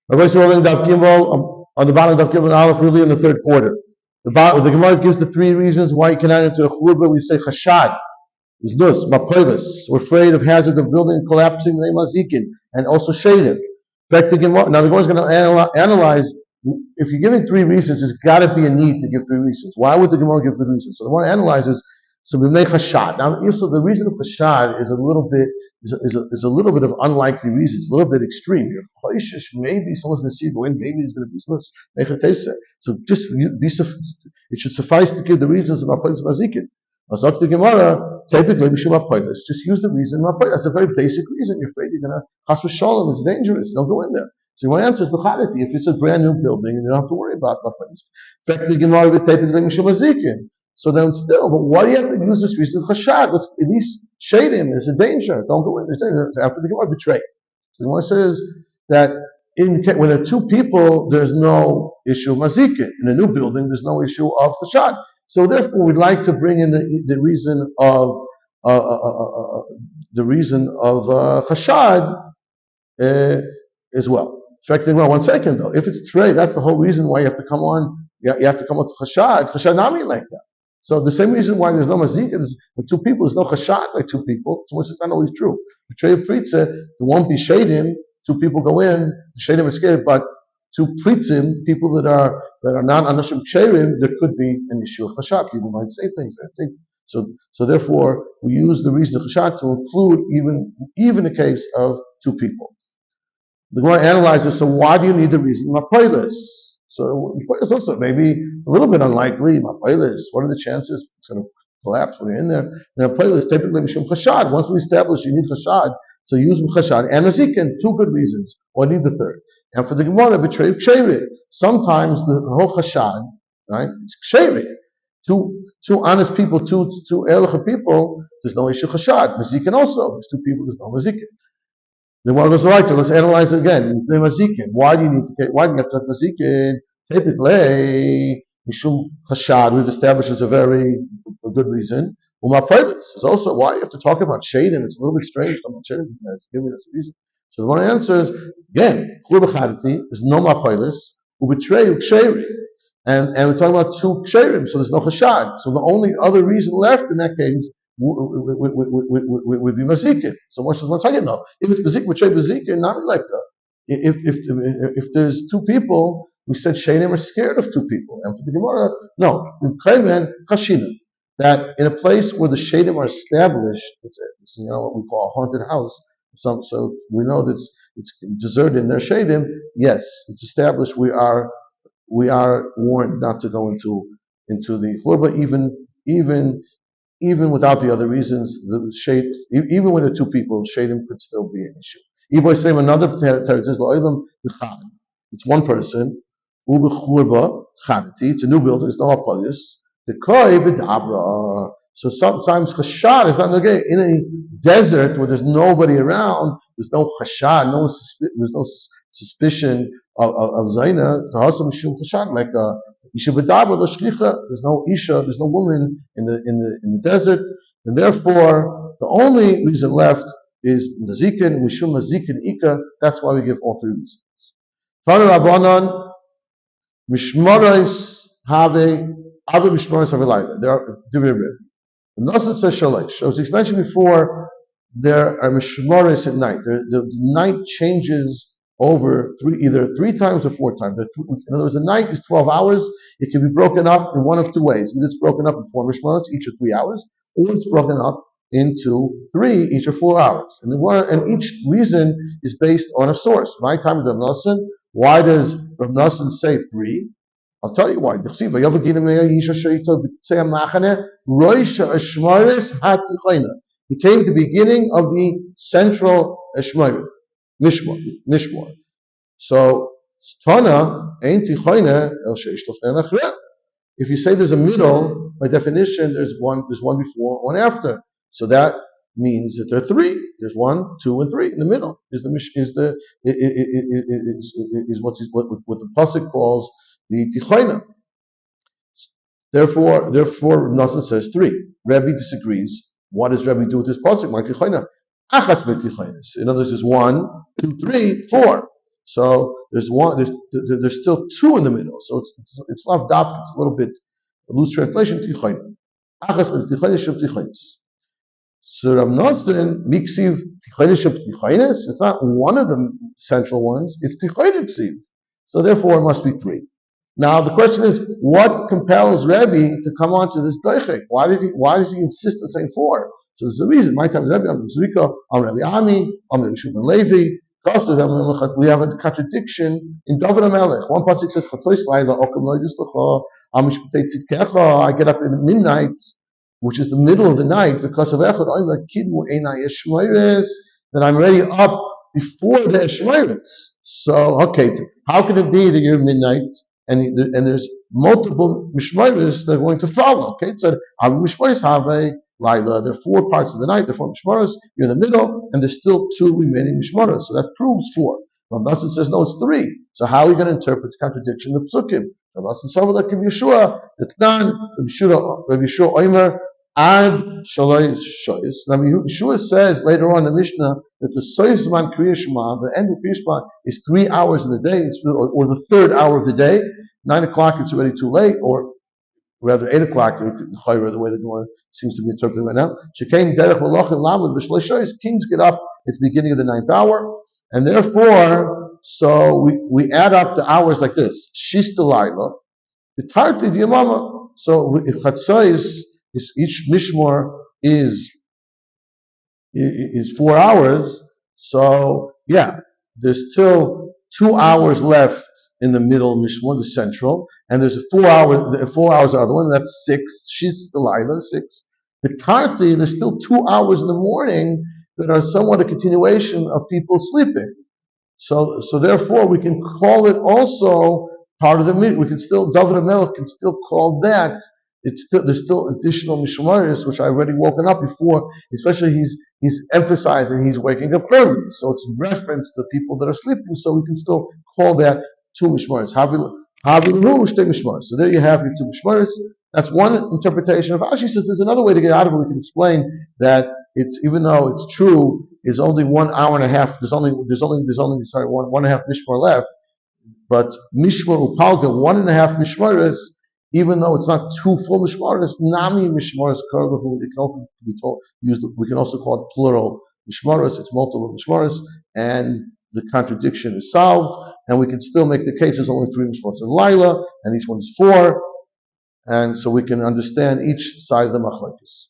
Rabbi Rolling Daf Gimel on the bottom of Daf Gimel Aleph, really in the third quarter. The Gemara gives the three reasons why you cannot enter a churba. We say chashad, is nus, mapolis. We're afraid of hazard of building collapsing, mazikin, and also shadim. Now the Gemara is going to analyze. If you're giving three reasons, there's got to be a need to give three reasons. Why would the Gemara give the reasons? So the Gemara analyzes. So we make chashad. Now, so the reason of chashad is a little bit of unlikely reasons, a little bit extreme. You're maybe someone's going to see the wind, maybe he's going to be supposed. So just it should suffice to give the reasons of mapolis mazikin. As the Gemara, typically we should mapolis. Just use the reason mapolis. That's a very basic reason. You're afraid you're going to chas v'shalom. It's dangerous. Don't go in there. So my answer is l'chadati. If it's a brand new building, you don't have to worry about mapolis. In fact, the Gemara would typically we should mazikin. So then still, but why do you have to use this reason of chashad? Let's at least shade him. There's a danger. Don't go in. After the Gemara betray. So the Gemara says that when there are two people, there's no issue of mazikin. In a new building, there's no issue of chashad. So therefore, we'd like to bring in the reason of chashad as well. Well, 1 second though. If it's trey, that's the whole reason why you have to come on. You have to come on to chashad. Chashad nami like that. So the same reason why there's no mazikin with two people, there's no chashad by two people, so much it's not always true. The trey of pritza, there won't be shadim, two people go in, the shadim is scared, but two pritzim, people that are not anashim ksherim, there could be an issue of chashad. People might say things, I think. So therefore, we use the reason of chashad to include even the case of two people. The Gemara analyzes, so why do you need the reason? Mapolis. So also maybe it's a little bit unlikely. Mapolis, what are the chances it's going to collapse when you're in there? Now, mapolis typically mishum chashad. Once we establish you need chashad, so use chashad and mazikin. Two good reasons. Or need the third. And for the Gemara, betray ksherit. Sometimes the whole chashad, right? It's ksherit. Two honest people, two erlich people. There's no issue chashad. Mazikin also. There's two people. There's no mazikin. The one goes right. Let's analyze it again. The mazikin. Why do you have to have mazikin? Typically, mishum chashad we've established as a good reason. Mapolis is also why you have to talk about shadim. It's a little bit strange. I'm not shadim. Give me this reason. So the one answer is again, there's no mapolis. We betray ksherim, and we're talking about two ksherim. So there's no chashad. So the only other reason left in that case would be mazikin. So much as one second though. If it's mazik, betray mazikin, not like that. If there's two people, we said shadim are scared of two people, and for the Gemara, no. We claim in chashina that in a place where the shadim are established, it's what we call a haunted house. So we know that it's deserted in their shadim. Yes, it's established. We are warned not to go into the churba, even without the other reasons. The shade, even with the two people, shadim could still be an issue. Iboy saying another territory says it's one person. It's a new building. It's no apolis. The koi b'dabra. So sometimes chashad is not okay in a desert where there's nobody around. There's no chashad, there's no suspicion of zayna. Chashad like isha b'dabra l'shlicha. There's no isha, there's no woman in the desert, and therefore the only reason left is mazikin, mishum mazikin ika. That's why we give all three reasons. Tana Rabbanan mishmaros have Abu mishmaros have a There are different. The Nasan says shalish. As we mentioned before, there are mishmaros at night. The night changes over either three times or four times. In other words, the night is 12 hours. It can be broken up in one of two ways. Either it's broken up in 4 mishmaros, each of 3 hours, or it's broken up into 3, each of 4 hours. And each reason is based on a source. My time is Rav Nasan. Why does Rav Nasan say 3? I'll tell you why. He came to the beginning of the central Mishmor. So Tana ain't tichayna el sheishtofnei nachreh. If you say there's a middle, by definition, there's one before, one after. So that means that there are 3. There's 1, 2, and 3 in the middle. Is what the pasuk calls the tichayna. Therefore, Nasan says 3. Rebbe disagrees. What does Rebbe do with this pasuk? My tichayna, achas betichaynas. In other words, there's 1, 2, 3, 4. So there's one. There's still two in the middle. So it's lav dafka. It's a little bit a loose translation. Tichayim. Achas b'tichayim shub tichayim. So Rav Nosson miksiv tichayim shub tichayim. It's not one of the central ones. It's tichayim ksiv. So therefore, it must be three. Now the question is, what compels Rebbe to come on to this doichek? Why does he insist on saying four? So there's a reason. My time Rebbe, I'm Zrika, I'm Rebbe Ami, I'm Rebbe Shimon Levi. We have a contradiction in David HaMelech. One pasuk says, I get up in midnight, which is the middle of the night, because of Echad, that I'm already up before the Eshmeiris. So, okay, how can it be that you're midnight and there's multiple Mishmeiris that are going to follow? Okay, it said, Mishmeiris have Laila. There are 4 parts of the night, there are 4 Mishmaras, you're in the middle, and there's still 2 remaining Mishmaras. So that proves 4. Rav Nosson says, no, it's 3. So how are we going to interpret the contradiction of Psukim? Rav Nosson said, like Rav Yeshua, the Tnan, Rav Yeshua Omer, Ad Shaloi Shoyis. Now Yeshua says later on in the Mishnah that the Soyis Man Kriya Shema, the end of Kriya Shema, is 3 hours in the day, or the 3rd hour of the day. 9 o'clock, it's already too late, or rather 8 o'clock, the way the Gemara seems to be interpreting right now. Kings get up at the beginning of the 9th hour, and therefore, so we add up the hours like this. Shista Laila, the Tarti Diyamama. So if Chatzos is each Mishmor is 4 hours, so yeah, there's still 2 hours left in the middle Mishmor, the central, and there's 4 hours the other one, that's 6. She's the Laila, 6. The Tarti, there's still 2 hours in the morning that are somewhat a continuation of people sleeping. So therefore we can call it also part of the we can still, David HaMelech can still call that, there's still additional Mishmaris, which I've already woken up before, especially he's emphasizing he's waking up early. So it's reference to people that are sleeping, so we can still call that 2 Mishmaris. So there you have your 2 Mishmaris. That's one interpretation of Rashi. Says there's another way to get out of it. We can explain that it's, even though it's true, is only 1 hour and a half. There's only one and a half Mishmar left. But Mishmar Upalga, 1.5 Mishmaris, even though it's not 2 full Mishmaris, Nami Mishmaris Karlahu, it can also be used. We can also call it plural Mishmaris. It's multiple Mishmaris, and the contradiction is solved, and we can still make the case there's only 3 Mishmaris in Laila, and each one is 4, and so we can understand each side of the machlokes.